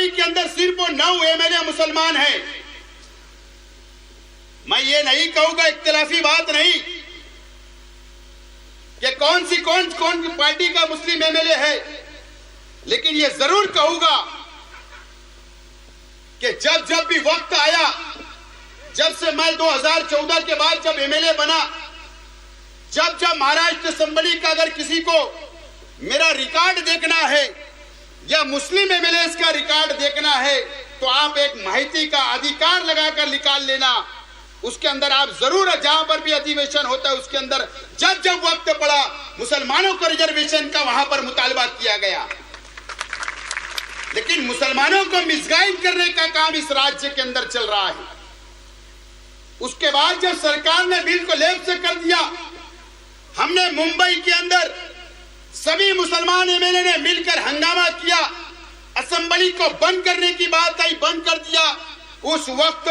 Assembly के अंदर सिर्फ 9 एमएलए मुसलमान हैं। मैं ये नहीं कहूंगा, इख्तिलाफी बात नहीं कि कौन पार्टी का मुस्लिम एमएलए है, लेकिन ये जरूर कहूंगा कि जब भी वक्त आया, जब से मैं 2014 के बाद जब एमएलए बना, जब महाराष्ट्र असेंबली का अगर किसी को मेरा रिकॉर्ड देखना है या मुस्लिम एमएलए का रिकॉर्ड देखना है, तो आप एक माहिती का अधिकार लगाकर निकाल लेना। उसके अंदर आप जरूर, जहां पर भी अधिवेशन होता है उसके अंदर जब वक्त पड़ा, मुसलमानों को रिजर्वेशन का वहां पर मुतालबा किया गया। लेकिन मुसलमानों को मिसगाइड करने का काम इस राज्य के अंदर चल रहा है। उसके बाद जब सरकार ने बिल को लेफ्ट से कर दिया, हमने मुंबई के अंदर सभी मुसलमान एमएलए ने मिलकर हंगामा किया, असेंबली को बंद करने की बात आई, बंद कर दिया। उस वक्त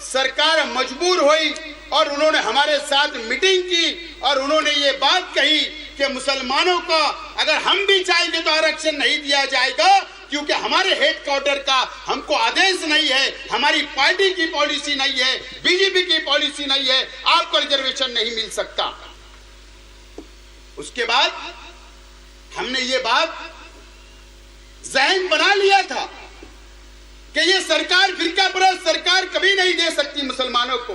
सरकार मजबूर हुई और उन्होंने हमारे साथ मीटिंग की और उन्होंने ये बात कही कि मुसलमानों को अगर हम भी चाहेंगे तो आरक्षण नहीं दिया जाएगा, क्योंकि हमारे हेडक्वार्टर का हमको आदेश नहीं है, हमारी पार्टी की पॉलिसी नहीं है, बीजेपी की पॉलिसी नहीं है, आपको रिजर्वेशन नहीं मिल सकता। उसके बाद हमने ये बात जहन बना लिया था कि ये सरकार, फिरका परस्त सरकार कभी नहीं दे सकती मुसलमानों को।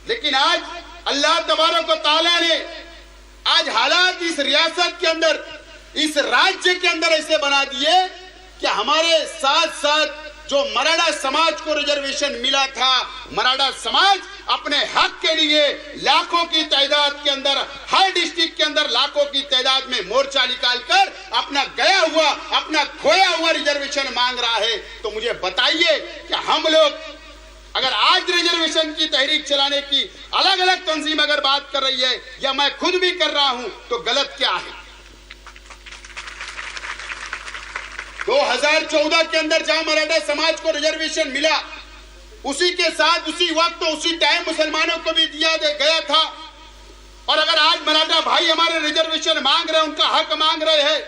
लेकिन आज अल्लाह तबारक व तआला ने आज हालात इस रियासत के अंदर, इस राज्य के अंदर ऐसे बना दिए कि हमारे साथ साथ जो मराठा समाज को रिजर्वेशन मिला था, मराठा समाज अपने हक के लिए लाखों की तादाद के अंदर, हर डिस्ट्रिक्ट के अंदर लाखों की तादाद में मोर्चा निकालकर अपना गया हुआ, अपना खोया हुआ रिजर्वेशन मांग रहा है। तो मुझे बताइए कि हम लोग अगर आज रिजर्वेशन की तहरीक चलाने की अलग अलग तंजीम अगर बात कर रही है या मैं खुद भी कर रहा हूं, तो गलत क्या है? 2014 के अंदर जहां मराठा समाज को रिजर्वेशन मिला, उसी के साथ उसी वक्त उसी टाइम मुसलमानों को भी दिया गया था। और अगर आज मराठा भाई हमारे रिजर्वेशन मांग रहे हैं, उनका हक मांग रहे हैं,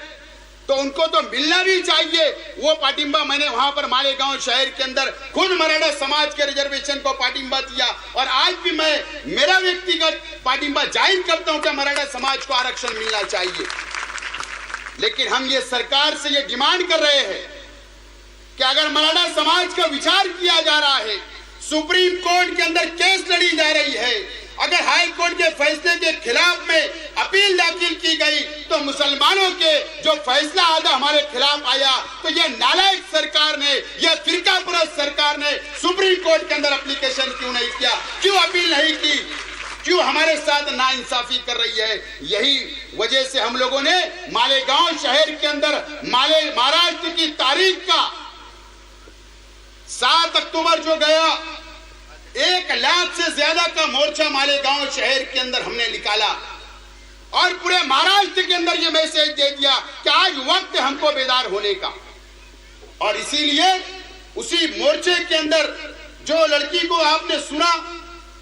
तो उनको तो मिलना भी चाहिए। वो पाटिंबा मैंने वहां पर मालेगांव शहर के अंदर खुद मराठा समाज के रिजर्वेशन को पाटिंबा दिया और आज भी मैं मेरा व्यक्तिगत पाटिंबा जाहिर करता हूं कि मराठा समाज को आरक्षण मिलना चाहिए। लेकिन हम ये सरकार से ये डिमांड कर रहे हैं कि अगर मराठा समाज का विचार किया जा रहा है, सुप्रीम कोर्ट के अंदर केस लड़ी जा रही है, अगर हाई कोर्ट के फैसले के खिलाफ में अपील दाखिल की गई, तो मुसलमानों के जो फैसला आधा हमारे खिलाफ आया, तो यह नालायक सरकार ने, यह फिरका परस्त सरकार ने सुप्रीम कोर्ट के अंदर एप्लीकेशन क्यों नहीं किया, क्यों अपील नहीं की, क्यों हमारे साथ नाइंसाफी कर रही है? यही वजह से हम लोगों ने मालेगांव शहर के अंदर महाराष्ट्र की तारीख का 7 अक्टूबर जो गया, 1 लाख से ज्यादा का मोर्चा मालेगांव शहर के अंदर हमने निकाला और पूरे महाराष्ट्र के अंदर ये मैसेज दे दिया कि आज वक्त है हमको बेदार होने का। और इसीलिए उसी मोर्चे के अंदर जो लड़की को आपने सुना,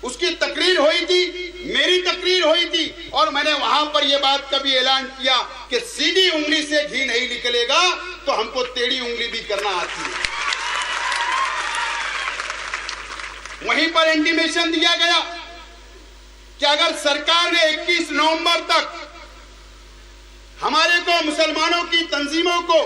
उसकी तकरीर हुई थी, मेरी तकरीर हुई थी और मैंने वहां पर यह बात का भी ऐलान किया कि सीधी उंगली से घी नहीं निकलेगा, तो हमको टेढ़ी उंगली भी करना आती है। वहीं पर इंटीमेशन दिया गया कि अगर सरकार ने 21 नवंबर तक हमारे को मुसलमानों की तंजीमों को,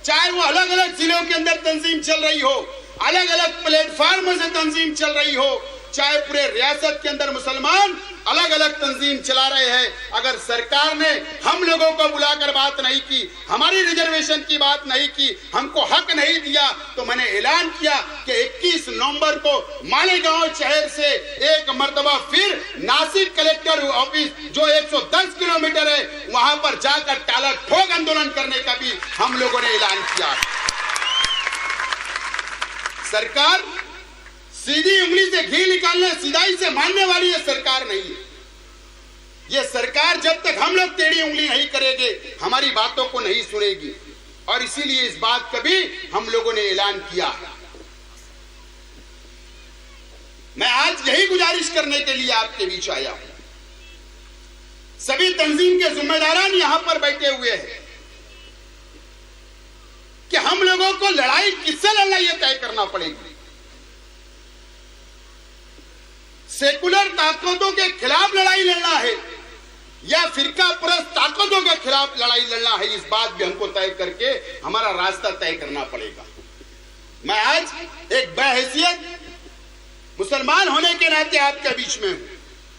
चाहे वो अलग अलग जिलों के अंदर तंजीम चल रही हो, अलग अलग प्लेटफॉर्म से तंजीम चल रही हो, चाहे पूरे रियासत के अंदर मुसलमान अलग अलग तंजीम चला रहे हैं, अगर सरकार ने हम लोगों को बुलाकर बात नहीं की, हमारी रिजर्वेशन की बात नहीं की, हमको हक नहीं दिया, तो मैंने ऐलान किया कि 21 नवंबर को मालेगांव शहर से एक मर्तबा फिर नासिक कलेक्टर ऑफिस जो 110 किलोमीटर है, वहां पर जाकर टाला ठोक आंदोलन करने का भी हम लोगों ने ऐलान किया। सरकार सीधी उंगली से घी निकालने, सिधाई से मानने वाली ये सरकार नहीं है। ये सरकार जब तक हम लोग टेढ़ी उंगली नहीं करेंगे, हमारी बातों को नहीं सुनेगी। और इसीलिए इस बात का भी हम लोगों ने ऐलान किया। मैं आज यही गुजारिश करने के लिए आपके बीच आया हूं। सभी तंजीम के जिम्मेदारान यहां पर बैठे हुए हैं कि हम लोग लोगों को लड़ाई किससे लड़ना यह तय करना पड़ेगा। सेकुलर ताकतों के खिलाफ लड़ाई लड़ना है या फिरका परस्त ताकतों के खिलाफ लड़ाई लड़ना है, इस बात भी हमको तय करके हमारा रास्ता तय करना पड़ेगा। मैं आज एक बहैसियत मुसलमान होने के नाते आपके बीच में हूं,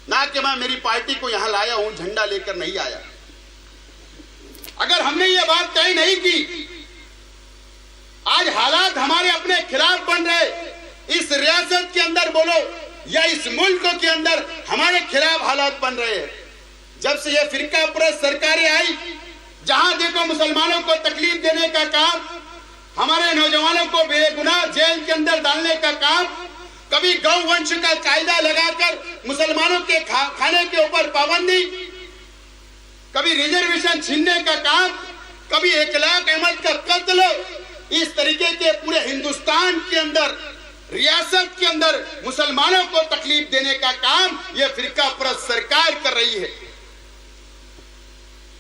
ना कि मैं मेरी पार्टी को यहां लाया हूं, झंडा लेकर नहीं आया। अगर हमने ये बात तय नहीं की, आज हालात हमारे अपने खिलाफ बन रहे, इस रियासत के अंदर बोलो या इस मुल्क के अंदर हमारे खिलाफ हालात बन रहे हैं। जब से ये फिरका परस्त सरकारें आई, जहां देखो मुसलमानों को तकलीफ देने का काम, हमारे नौजवानों को बेगुनाह जेल के अंदर डालने का काम, कभी गौ वंश का कायदा लगाकर मुसलमानों के खाने के ऊपर पाबंदी, कभी रिजर्वेशन छीनने का काम, कभी इखलाक अहमद का कत्ल, इस तरीके के पूरे हिंदुस्तान के अंदर रियासत के अंदर मुसलमानों को तकलीफ देने का काम यह फिरका परस्त सरकार कर रही है।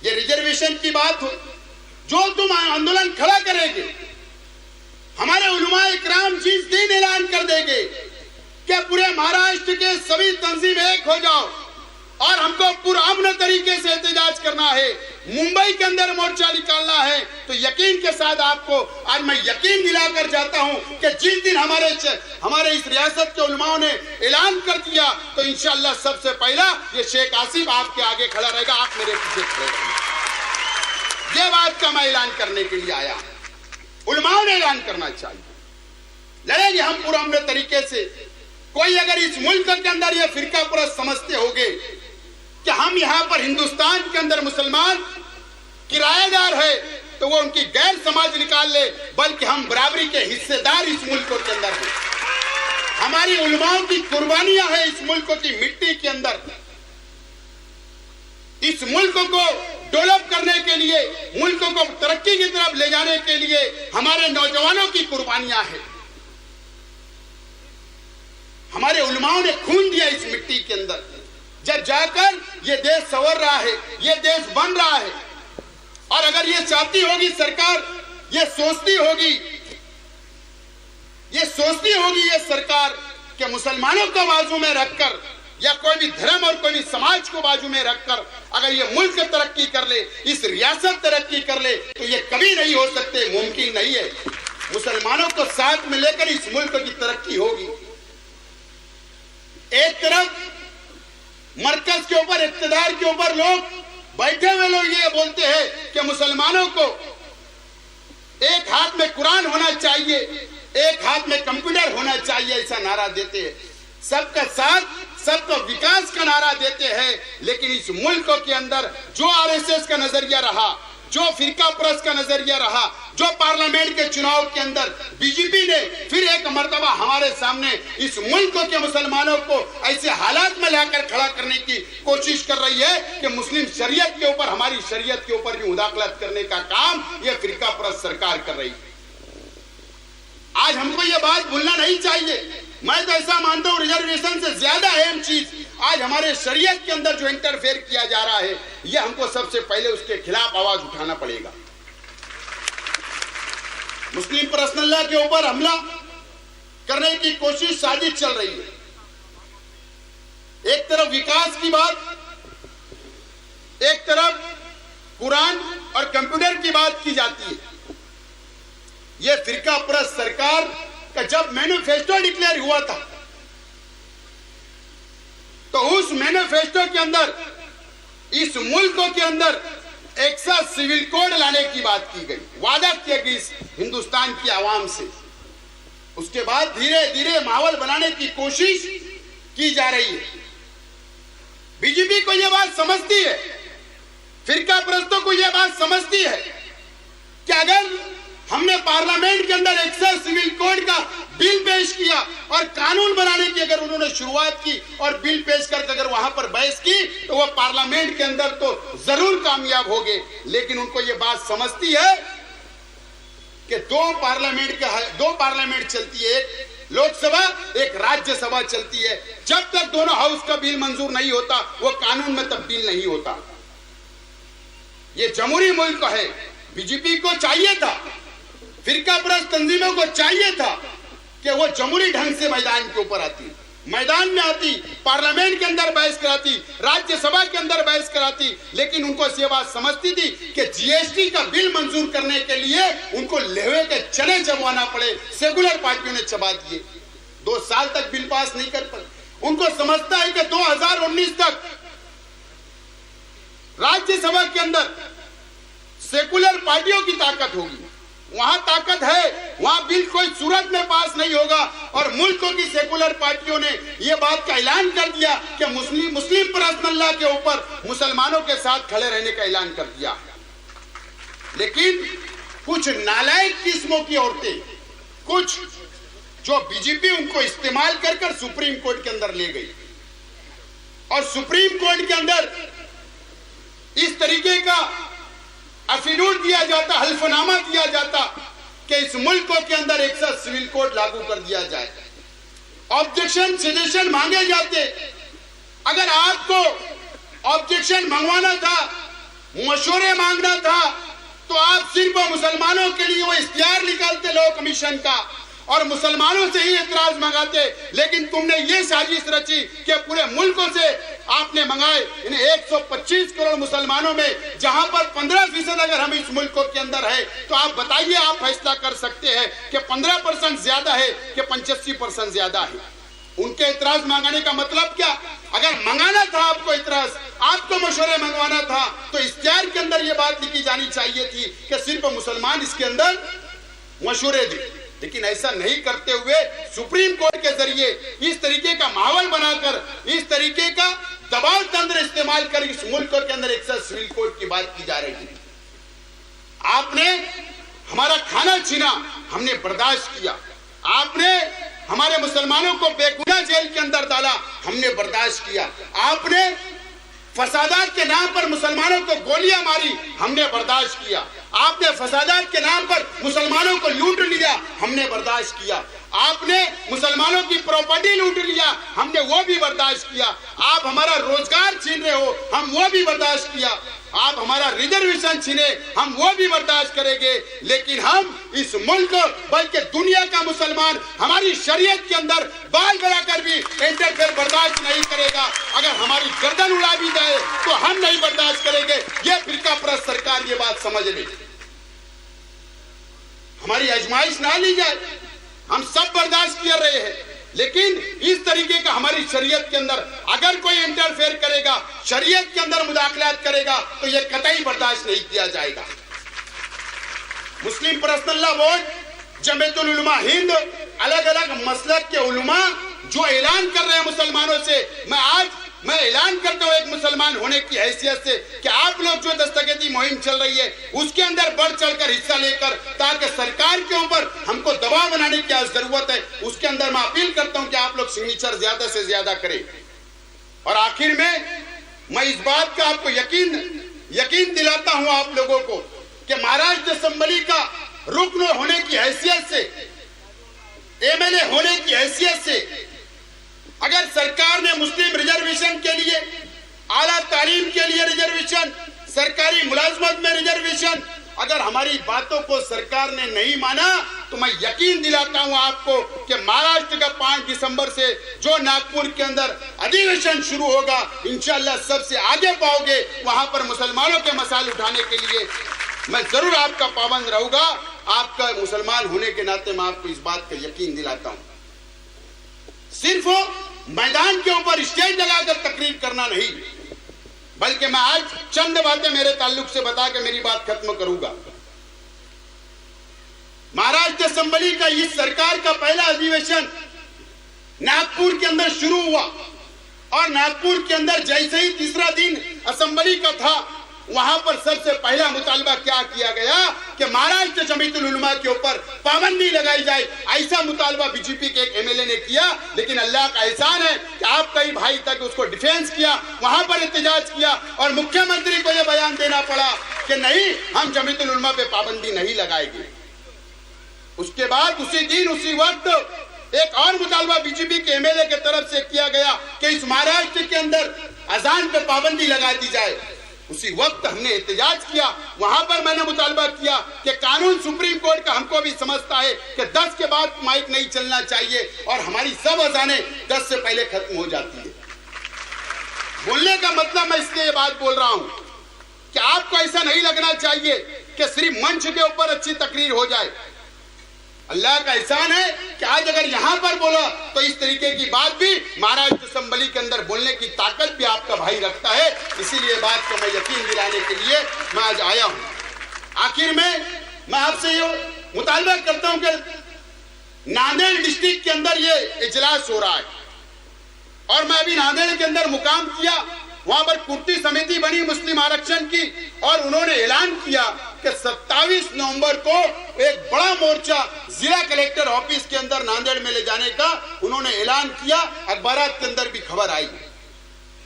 ये रिजर्वेशन की बात हो, जो तुम आंदोलन खड़ा करेंगे, हमारे उलमा इकराम जिस दिन ऐलान कर देंगे कि पूरे महाराष्ट्र के सभी तंजीम एक हो जाओ और हमको पुरअमन तरीके से एहतजाज करना है, मुंबई के अंदर मोर्चा निकालना है, तो यकीन के साथ आपको आज मैं यकीन दिलाकर जाता हूं कि जिस दिन हमारे इस रियासत के उलमाओं ने ऐलान कर दिया, तो इंशाअल्लाह सबसे पहला ये शेख आसिफ आपके आगे खड़ा रहेगा, आप मेरे पीछे खड़े रहेंगे। ये बात का मैं ऐलान करने के लिए आया। उलमाओं ने ऐलान करना चाहिए, लड़ेंगे हम पुरअमन तरीके से। कोई अगर इस मुल्क के अंदर ये फिरका परस्त समझते होंगे कि हम यहां पर हिंदुस्तान के अंदर मुसलमान किराएदार है, तो वो उनकी गैर समाज निकाल ले, बल्कि हम बराबरी के हिस्सेदार इस मुल्क के अंदर हैं। हमारी उलमाओं की कुर्बानियां हैं इस मुल्क की मिट्टी के अंदर। इस मुल्क को डेवलप करने के लिए, मुल्क को तरक्की की तरफ ले जाने के लिए हमारे नौजवानों की कुर्बानियां हैं। हमारे उलमाओं ने खून दिया इस मिट्टी के अंदर, जब जाकर ये देश संवर रहा है, ये देश बन रहा है। और अगर ये चाहती होगी सरकार, ये सोचती होगी ये सरकार कि मुसलमानों को बाजू में रखकर या कोई भी धर्म और कोई भी समाज को बाजू में रखकर अगर ये मुल्क तरक्की कर ले, इस रियासत तरक्की कर ले, तो ये कभी नहीं हो सकते, मुमकिन नहीं है। मुसलमानों को साथ में लेकर इस मुल्क की तरक्की होगी। एक तरफ मरकज के ऊपर, इक्तदार के ऊपर लोग बैठे हुए लोग ये बोलते हैं कि मुसलमानों को एक हाथ में कुरान होना चाहिए, एक हाथ में कंप्यूटर होना चाहिए, ऐसा नारा देते हैं। सबका साथ, सबका विकास का नारा देते हैं, लेकिन इस मुल्क के अंदर जो आरएसएस का नजरिया रहा, जो फिरका परस्त का नजरिया रहा, जो पार्लियामेंट के चुनाव के अंदर बीजेपी ने फिर एक मर्तबा हमारे सामने इस मुल्क के मुसलमानों को ऐसे हालात में लाकर खड़ा करने की कोशिश कर रही है कि मुस्लिम शरीयत के ऊपर, हमारी शरीयत के ऊपर भी मुदाखलत करने का काम यह फिरका परस्त सरकार कर रही है। आज हमको यह बात भूलना नहीं चाहिए। मैं तो ऐसा मानता हूं, रिजर्वेशन से ज्यादा अहम चीज आज हमारे शरीयत के अंदर जो इंटरफेयर किया जा रहा है, यह हमको सबसे पहले उसके खिलाफ आवाज उठाना पड़ेगा। मुस्लिम पर्सनल के ऊपर हमला करने की कोशिश, साजिश चल रही है। एक तरफ विकास की बात, एक तरफ कुरान और कंप्यूटर की बात की जाती है। यह फिरका परस्त सरकार का जब मैनिफेस्टो डिक्लेयर हुआ था, तो उस मैनिफेस्टो के अंदर इस मुल्क के अंदर एक सा सिविल कोड लाने की बात की गई, वादा किया गया इस हिंदुस्तान की आवाम से। उसके बाद धीरे धीरे माहौल बनाने की कोशिश की जा रही है। बीजेपी को यह बात समझती है, फिरका परस्तों को यह बात समझती है कि अगर हमने पार्लियामेंट के अंदर एक्सेस सिविल कोड का बिल पेश किया और कानून बनाने की अगर उन्होंने शुरुआत की और बिल पेश करके अगर वहां पर बहस की, तो वह पार्लियामेंट के अंदर तो जरूर कामयाब होंगे। लेकिन उनको यह बात समझती है कि दो पार्लियामेंट चलती है, एक लोकसभा, एक राज्यसभा चलती है। जब तक दोनों हाउस का बिल मंजूर नहीं होता, वो कानून में तब्दील नहीं होता। ये जमहूरी मुल्क है। बीजेपी को चाहिए था फिरका परस्त तंजीमों को चाहिए था कि वो जमहूरी ढंग से मैदान के ऊपर आती, मैदान में आती, पार्लियामेंट के अंदर बहस कराती, राज्यसभा के अंदर बहस कराती, लेकिन उनको ये बात समझती थी कि जीएसटी का बिल मंजूर करने के लिए उनको लोहे के चने चबवाना पड़े। सेकुलर पार्टियों ने चबा दिए, 2 साल तक बिल पास नहीं कर पाए। उनको समझता है कि 2019 तक राज्यसभा के अंदर सेकुलर पार्टियों की ताकत होगी, वहां ताकत है, वहां बिल कोई सूरत में पास नहीं होगा। और मुल्कों की सेकुलर पार्टियों ने यह बात का ऐलान कर दिया कि मुस्लिम पर्सनल्लाह के ऊपर मुसलमानों के साथ खड़े रहने का ऐलान कर दिया। लेकिन कुछ नालायक किस्मों की औरतें, कुछ जो बीजेपी उनको इस्तेमाल कर सुप्रीम कोर्ट के अंदर ले गई, और सुप्रीम कोर्ट के अंदर इस तरीके का एफिडेविट दिया जाता, हल्फनामा दिया जाता कि इस मुल्क के अंदर एक साथ सिविल कोड लागू कर दिया जाए। ऑब्जेक्शन सजेशन मांगे जाते। अगर आपको ऑब्जेक्शन मंगवाना था, मशवरे मांगना था, तो आप सिर्फ मुसलमानों के लिए वो इख्तियार निकालते लॉ कमीशन का और मुसलमानों से ही एतराज मंगाते। लेकिन तुमने ये साजिश रची कि पूरे मुल्कों से आपने मंगाए। इन्हें 125 करोड़ मुसलमानों में जहां पर 15% अगर हम इस मुल्क के अंदर है, तो आप बताइए, आप फैसला कर सकते हैं कि 15% ज्यादा है कि 85% ज्यादा है। उनके एतराज मंगाने का मतलब क्या? अगर मंगाना था आपको एतराज, आपको मशवरे मंगवाना था, तो इख्तियार के अंदर यह बात लिखी जानी चाहिए थी कि सिर्फ मुसलमान इसके अंदर मशवरे दें। लेकिन ऐसा नहीं करते हुए सुप्रीम कोर्ट के जरिए इस तरीके का माहौल बनाकर, इस तरीके का दबाव तंत्र इस्तेमाल कर इस मुल्क के अंदर एक साथ सिविल कोड की बात की जा रही है। आपने हमारा खाना छीना, हमने बर्दाश्त किया। आपने हमारे मुसलमानों को बेगुनाह जेल के अंदर डाला, हमने बर्दाश्त किया। आपने फसादात के नाम पर मुसलमानों को गोलियां मारी, हमने बर्दाश्त किया। आपने फसादात के नाम पर मुसलमानों को लूट लिया, हमने बर्दाश्त किया। आपने मुसलमानों की प्रॉपर्टी लूट लिया, हमने वो भी बर्दाश्त किया। आप हमारा रोजगार छीन रहे हो, हम वो भी बर्दाश्त किया। आप हमारा रिजर्वेशन छीने, हम वो भी बर्दाश्त करेंगे। लेकिन हम इस मुल्क बल्कि दुनिया का मुसलमान हमारी शरीयत के अंदर बाल बढ़ाकर भी इंटरफेयर बर्दाश्त नहीं करेगा। अगर हमारी गर्दन उड़ा भी जाए तो हम नहीं बर्दाश्त करेंगे। ये फिरका परस्त सरकार ये बात समझ ले, हमारी आजमाइश ना ली जाए। हम सब बर्दाश्त कर रहे हैं, लेकिन इस तरीके का हमारी शरीयत के अंदर अगर कोई इंटरफेयर करेगा, शरीयत के अंदर मुदाखलात करेगा, तो यह कतई बर्दाश्त नहीं किया जाएगा। मुस्लिम पर्सनल बोर्ड, जमीयतुल उलमा हिंद, अलग अलग मसलक के उलमा जो ऐलान कर रहे हैं मुसलमानों से, मैं ऐलान करता हूं एक मुसलमान होने की हैसियत से कि आप लोग जो दस्तगीरी मुहिम चल रही है उसके अंदर बढ़ चढ़कर हिस्सा लेकर, ताकि सरकार के ऊपर हमको दबाव बनाने की जरूरत है, उसके अंदर मैं अपील करता हूं कि आप लोग सिग्नेचर ज्यादा से ज्यादा करें। और आखिर में मैं इस बात का आपको यकीन दिलाता हूं आप लोगों को कि महाराष्ट्र असेंबली का रुकन होने की हैसियत से, एमएलए होने की हैसियत से, अगर सरकार ने मुस्लिम रिजर्वेशन के लिए, आला तालीम के लिए रिजर्वेशन, सरकारी मुलाजमत में रिजर्वेशन, अगर हमारी बातों को सरकार ने नहीं माना, तो मैं यकीन दिलाता हूं आपको कि महाराष्ट्र का 5 दिसंबर से जो नागपुर के अंदर अधिवेशन शुरू होगा, इंशाअल्लाह सबसे आगे पाओगे। वहां पर मुसलमानों के मसाइल उठाने के लिए मैं जरूर आपका पाबंद रहूंगा। आपका मुसलमान होने के नाते मैं आपको इस बात का यकीन दिलाता हूं। सिर्फ मैदान के ऊपर स्टेज लगाकर तकरीर करना नहीं, बल्कि मैं आज चंद बातें मेरे ताल्लुक से बता के मेरी बात खत्म करूंगा। महाराष्ट्र असेंबली का इस सरकार का पहला अधिवेशन नागपुर के अंदर शुरू हुआ, और नागपुर के अंदर जैसे ही तीसरा दिन असेंबली का था, वहां पर सबसे पहला मुतालबा क्या किया गया कि महाराष्ट्र जमीयतुल उलमा के ऊपर पाबंदी लगाई जाए। ऐसा मुतालबा बीजेपी के एक एमएलए ने किया, लेकिन अल्लाह का एहसान है कि आप कई भाई तक उसको डिफेंस किया, वहां पर एहतजाज किया, और मुख्यमंत्री को यह बयान देना पड़ा कि नहीं, हम जमीयतुल उलमा पे पाबंदी नहीं लगाएंगे। उसके बाद उसी दिन उसी वक्त एक और मुतालबा बीजेपी के एमएलए की तरफ से किया गया कि इस महाराष्ट्र के अंदर अजान पे पाबंदी लगा दी जाए। उसी वक्त हमने एहतजाज किया, वहां पर मैंने मुतालबा किया कि कानून सुप्रीम कोर्ट का हमको भी समझता है कि 10 के बाद माइक नहीं चलना चाहिए और हमारी सब अजानें 10 से पहले खत्म हो जाती है। बोलने का मतलब मैं इसलिए ये बात बोल रहा हूं कि आपको ऐसा नहीं लगना चाहिए कि सिर्फ मंच के ऊपर अच्छी तकरीर हो जाए। अल्लाह का एहसान है कि आज अगर यहां पर बोला तो इस तरीके की बात भी महाराज दिसंबली के अंदर बोलने की ताकत भी आपका भाई रखता है। इसीलिए बात को मैं यकीन दिलाने के लिए मैं आज आया हूं। आखिर में मैं आपसे ये मुतालबा करता हूं कि नांदेड़ डिस्ट्रिक्ट के अंदर ये इजलास हो रहा है और मैं अभी नांदेड़ के अंदर मुकाम किया, वहां पर कुर्ती समिति बनी मुस्लिम आरक्षण की और उन्होंने ऐलान किया कि 27 नवंबर को एक बड़ा मोर्चा जिला कलेक्टर ऑफिस के अंदर नांदेड़ में ले जाने का उन्होंने ऐलान किया। अखबारात के अंदर भी खबर आई।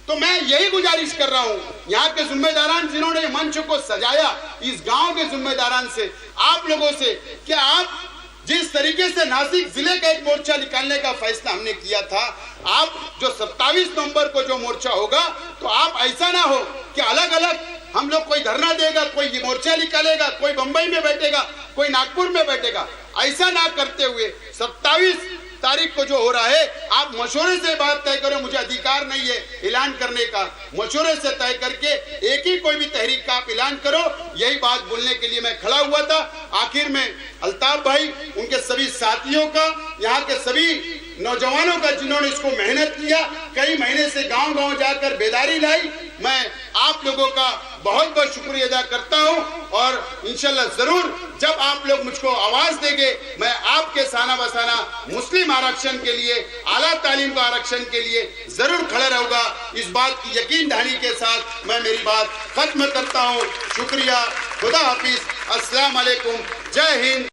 तो मैं यही गुजारिश कर रहा हूं यहाँ के जिम्मेदारान जिन्होंने मंच को सजाया, इस गांव के जिम्मेदारान से, आप लोगों से, कि आप जिस तरीके से नासिक जिले का एक मोर्चा निकालने का फैसला हमने किया था, आप जो 27 नवंबर को जो मोर्चा होगा तो आप ऐसा ना हो कि अलग अलग हम लोग कोई धरना देगा, कोई ये मोर्चा निकालेगा, कोई बंबई में बैठेगा, कोई नागपुर में बैठेगा, ऐसा ना करते हुए 27 तारीख को जो हो रहा है आप मशवरे से बात तय करो। मुझे अधिकार नहीं है ऐलान करने का, मशवरे से तय करके एक ही कोई भी तहरीक का आप ऐलान करो। यही बात बोलने के लिए मैं खड़ा हुआ था। आखिर में अल्ताफ भाई, उनके सभी साथियों का, यहाँ के सभी नौजवानों का जिन्होंने इसको मेहनत किया, कई महीने से गांव गांव जाकर बेदारी लाई, मैं आप लोगों का बहुत बहुत शुक्रिया अदा करता हूं और इंशाल्लाह जरूर जब आप लोग मुझको आवाज देंगे मैं आपके साना बसाना मुस्लिम आरक्षण के लिए, आला तालीम का आरक्षण के लिए जरूर खड़ा रहूंगा। इस बात की यकीन दहानी के साथ मैं मेरी बात खत्म करता हूं। शुक्रिया, खुदा हाफिज, अस्सलाम वालेकुम, जय हिंद,